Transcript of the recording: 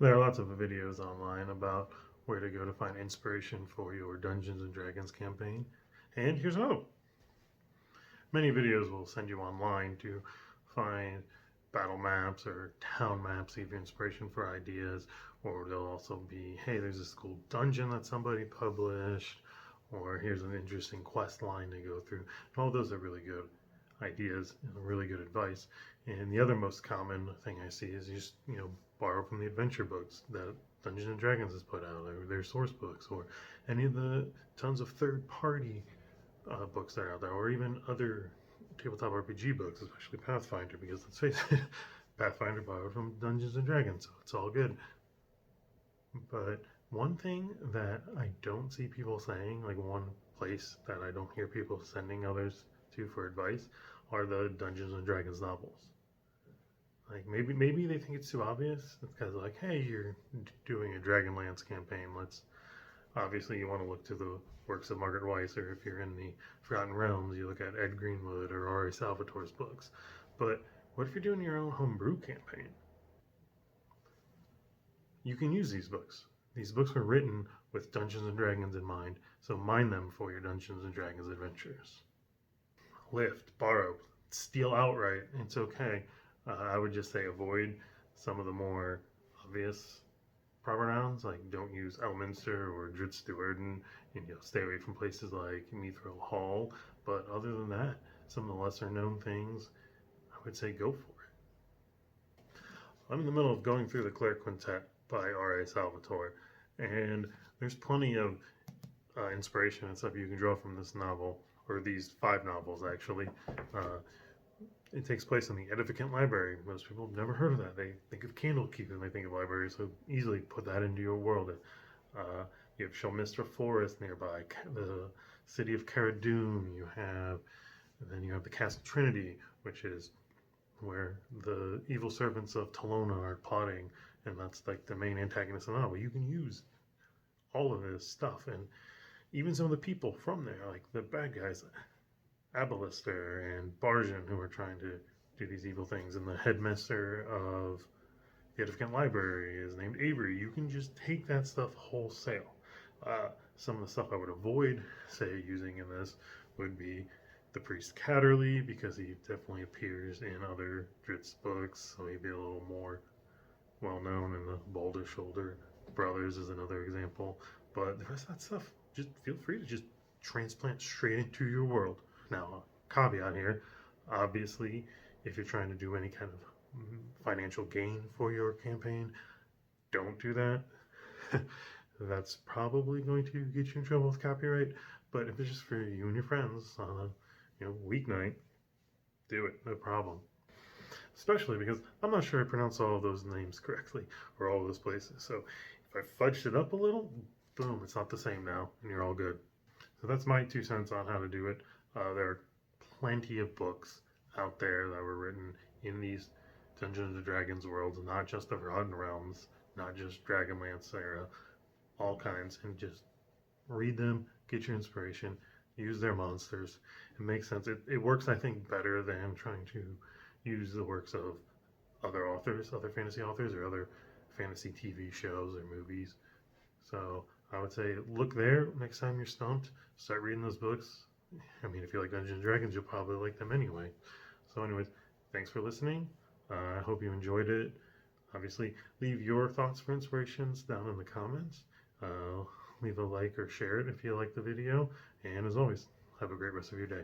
There are lots of videos online about where to go to find inspiration for your Dungeons and Dragons campaign. And here's another one. Many videos will send you online to find battle maps or town maps to give you inspiration for ideas, or they'll also be, hey, there's this cool dungeon that somebody published, or here's an interesting quest line to go through. And all those are really good ideas and really good advice. And the other most common thing I see is you just, borrow from the adventure books that Dungeons and Dragons has put out, or their source books, or any of the tons of third-party books that are out there, or even other tabletop RPG books, especially Pathfinder, because let's face it, Pathfinder borrowed from Dungeons and Dragons, so it's all good. But one thing that I don't see people saying, like one place that I don't hear people sending others to for advice, are the Dungeons and Dragons novels. Like maybe they think it's too obvious. It's because like, hey, you're doing a Dragonlance campaign. Let's obviously you want to look to the works of Margaret Weiss, or if you're in the Forgotten Realms, you look at Ed Greenwood or R.A. Salvatore's books. But what if you're doing your own homebrew campaign? You can use these books. These books were written with Dungeons and Dragons in mind, so mine them for your Dungeons and Dragons adventures. Lift, borrow, steal outright. It's okay. I would just say avoid some of the more obvious proper nouns, like don't use Elminster or Dritz-Duerden, and stay away from places like Mithril Hall. But other than that, some of the lesser known things, I would say go for it. I'm in the middle of going through the Claire Quintet by R.A. Salvatore, and there's plenty of inspiration and stuff you can draw from this novel, or these 5 novels actually. It takes place in the Edificant Library. Most people have never heard of that. They think of Candlekeep when they think of libraries, so easily put that into your world. You have Shelmistra Forest nearby, the city of Cara Dune. And then you have the Castle Trinity, which is where the evil servants of Talona are plotting, and that's like the main antagonist of the novel. You can use all of this stuff, and even some of the people from there, like the bad guys, Abelister and Barjan, who are trying to do these evil things, and the headmaster of the Edificant Library is named Avery. You can just take that stuff wholesale. Some of the stuff I would avoid, say, using in this would be the priest Catterley, because he definitely appears in other Dritz books, so he'd be a little more well known. And the Boulder Shoulder Brothers is another example. But the rest of that stuff, just feel free to just transplant straight into your world. Now, caveat here, obviously, if you're trying to do any kind of financial gain for your campaign, don't do that. That's probably going to get you in trouble with copyright. But if it's just for you and your friends on a weeknight, do it, no problem. Especially because I'm not sure I pronounced all of those names correctly, or all of those places. So if I fudged it up a little, boom, it's not the same now, and you're all good. So that's my 2 cents on how to do it. There are plenty of books out there that were written in these Dungeons and Dragons worlds, not just the Forgotten Realms, not just Dragonlance era, all kinds, and just read them, get your inspiration, use their monsters. It makes sense. It works, I think, better than trying to use the works of other authors, other fantasy authors, or other fantasy TV shows or movies. So I would say look there next time you're stumped. Start reading those books. I mean, if you like Dungeons and Dragons, you'll probably like them anyway. So anyways, thanks for listening. I hope you enjoyed it. Obviously, leave your thoughts for inspirations down in the comments. Leave a like or share it if you like the video. And as always, have a great rest of your day.